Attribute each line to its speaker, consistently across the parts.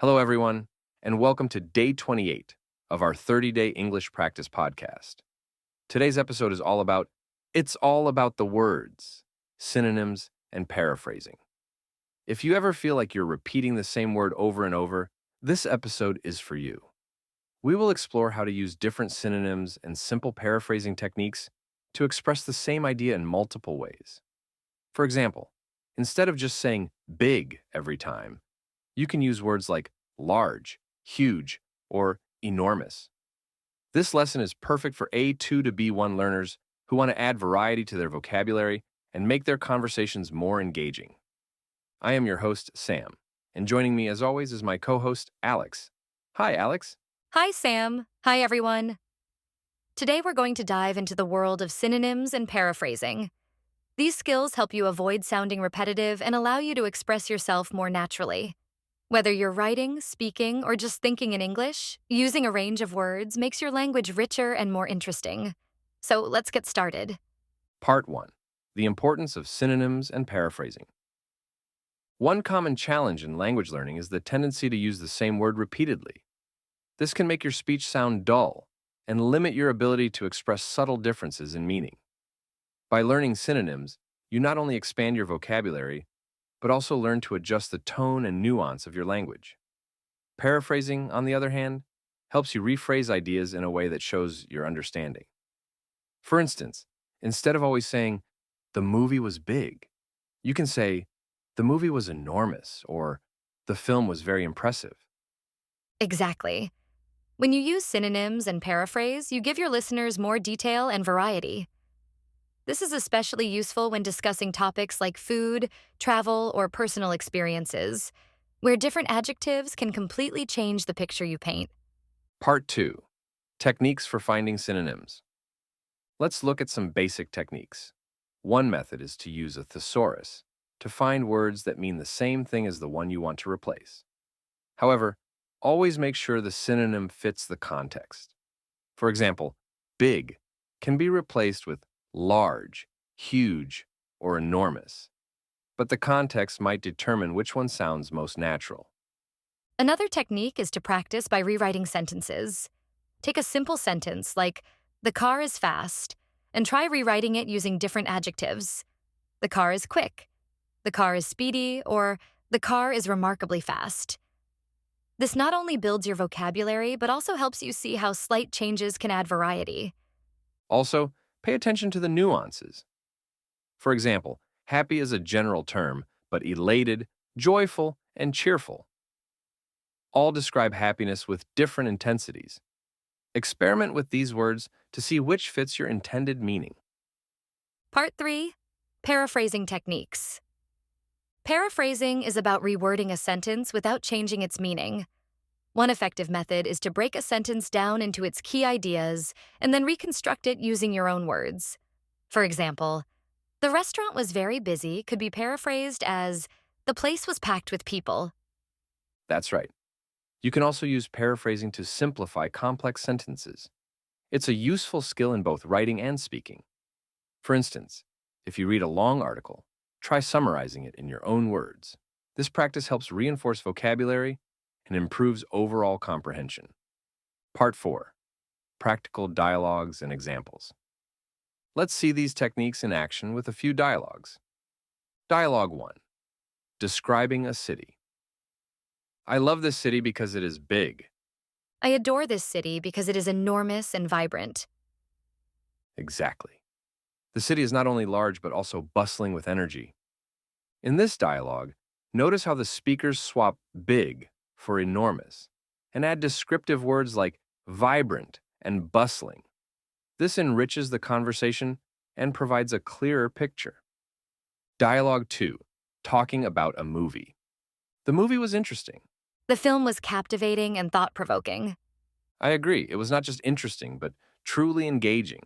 Speaker 1: Hello, everyone, and welcome to day 28 of our 30-day English practice podcast. Today's episode is it's all about the words, synonyms, and paraphrasing. If you ever feel like you're repeating the same word over and over, this episode is for you. We will explore how to use different synonyms and simple paraphrasing techniques to express the same idea in multiple ways. For example, instead of just saying big every time, you can use words like large, huge, or enormous. This lesson is perfect for A2 to B1 learners who want to add variety to their vocabulary and make their conversations more engaging. I am your host, Sam, and joining me as always is my co-host, Alex. Hi, Alex.
Speaker 2: Hi, Sam. Hi, everyone. Today we're going to dive into the world of synonyms and paraphrasing. These skills help you avoid sounding repetitive and allow you to express yourself more naturally. Whether you're writing, speaking, or just thinking in English, using a range of words makes your language richer and more interesting. So let's get started.
Speaker 1: Part 1. The importance of synonyms and paraphrasing. One common challenge in language learning is the tendency to use the same word repeatedly. This can make your speech sound dull and limit your ability to express subtle differences in meaning. By learning synonyms, you not only expand your vocabulary, but also learn to adjust the tone and nuance of your language. Paraphrasing, on the other hand, helps you rephrase ideas in a way that shows your understanding. For instance, instead of always saying, "the movie was big," you can say, "the movie was enormous," or "the film was very impressive."
Speaker 2: Exactly. When you use synonyms and paraphrase, you give your listeners more detail and variety. This is especially useful when discussing topics like food, travel, or personal experiences, where different adjectives can completely change the picture you paint.
Speaker 1: Part 2. Techniques for finding synonyms. Let's look at some basic techniques. One method is to use a thesaurus to find words that mean the same thing as the one you want to replace. However, always make sure the synonym fits the context. For example, big can be replaced with large, huge, or enormous, but the context might determine which one sounds most natural.
Speaker 2: Another technique is to practice by rewriting sentences. Take a simple sentence like, "the car is fast," and try rewriting it using different adjectives. "The car is quick," "the car is speedy," or "the car is remarkably fast." This not only builds your vocabulary, but also helps you see how slight changes can add variety.
Speaker 1: Also, pay attention to the nuances. For example, happy is a general term, but elated, joyful, and cheerful all describe happiness with different intensities. Experiment with these words to see which fits your intended meaning.
Speaker 2: Part 3. Paraphrasing techniques. Paraphrasing is about rewording a sentence without changing its meaning. One effective method is to break a sentence down into its key ideas and then reconstruct it using your own words. For example, "the restaurant was very busy" could be paraphrased as, "the place was packed with people."
Speaker 1: That's right. You can also use paraphrasing to simplify complex sentences. It's a useful skill in both writing and speaking. For instance, if you read a long article, try summarizing it in your own words. This practice helps reinforce vocabulary and improves overall comprehension. Part 4. Practical dialogues and examples. Let's see these techniques in action with a few dialogues. Dialogue 1. Describing a city. "I love this city because it is big."
Speaker 2: "I adore this city because it is enormous and vibrant."
Speaker 1: Exactly. The city is not only large but also bustling with energy. In this dialogue, notice how the speakers swap big for enormous and add descriptive words like vibrant and bustling. This enriches the conversation and provides a clearer picture. Dialogue 2. Talking about a movie. "The movie was interesting."
Speaker 2: "The film was captivating and thought-provoking."
Speaker 1: I agree, it was not just interesting, but truly engaging.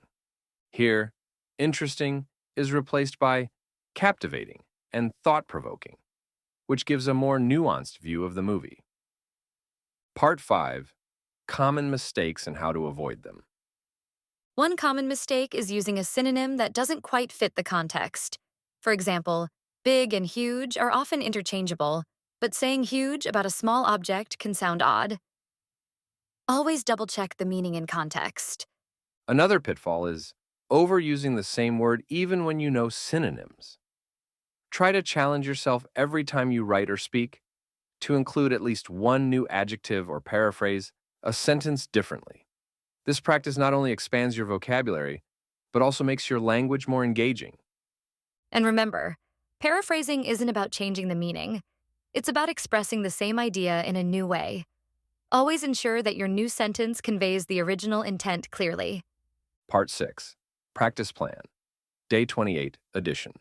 Speaker 1: Here, interesting is replaced by captivating and thought-provoking, which gives a more nuanced view of the movie. Part 5. Common mistakes and how to avoid them.
Speaker 2: One common mistake is using a synonym that doesn't quite fit the context. For example, big and huge are often interchangeable, but saying huge about a small object can sound odd. Always double check the meaning in context.
Speaker 1: Another pitfall is overusing the same word even when you know synonyms. Try to challenge yourself every time you write or speak to include at least one new adjective or paraphrase a sentence differently. This practice not only expands your vocabulary, but also makes your language more engaging.
Speaker 2: And remember, paraphrasing isn't about changing the meaning. It's about expressing the same idea in a new way. Always ensure that your new sentence conveys the original intent clearly.
Speaker 1: Part 6. Practice Plan. Day 28, Edition.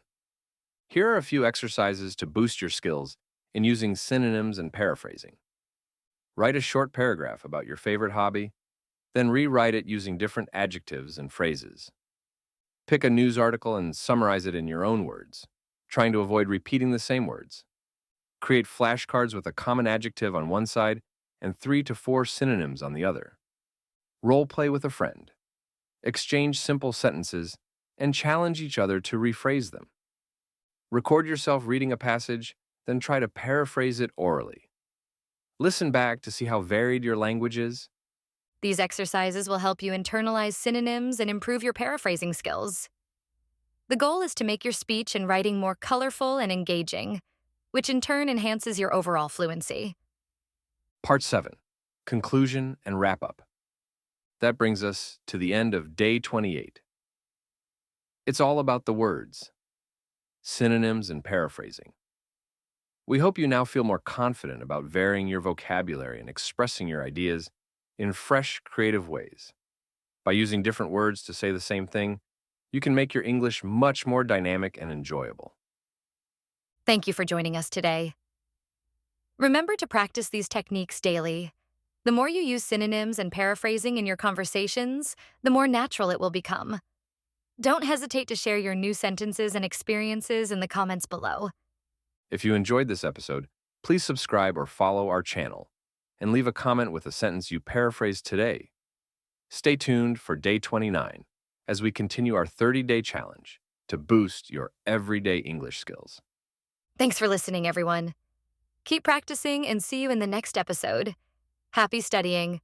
Speaker 1: Here are a few exercises to boost your skills in using synonyms and paraphrasing. Write a short paragraph about your favorite hobby, then rewrite it using different adjectives and phrases. Pick a news article and summarize it in your own words, trying to avoid repeating the same words. Create flashcards with a common adjective on one side and 3 to 4 synonyms on the other. Role play with a friend. Exchange simple sentences and challenge each other to rephrase them. Record yourself reading a passage, then try to paraphrase it orally. Listen back to see how varied your language is.
Speaker 2: These exercises will help you internalize synonyms and improve your paraphrasing skills. The goal is to make your speech and writing more colorful and engaging, which in turn enhances your overall fluency.
Speaker 1: Part 7. Conclusion and Wrap-Up. That brings us to the end of Day 28. It's all about the words, synonyms, and paraphrasing. We hope you now feel more confident about varying your vocabulary and expressing your ideas in fresh, creative ways. By using different words to say the same thing, you can make your English much more dynamic and enjoyable.
Speaker 2: Thank you for joining us today. Remember to practice these techniques daily. The more you use synonyms and paraphrasing in your conversations, the more natural it will become. Don't hesitate to share your new sentences and experiences in the comments below.
Speaker 1: If you enjoyed this episode, please subscribe or follow our channel and leave a comment with a sentence you paraphrased today. Stay tuned for Day 29 as we continue our 30-day challenge to boost your everyday English skills.
Speaker 2: Thanks for listening, everyone. Keep practicing and see you in the next episode. Happy studying.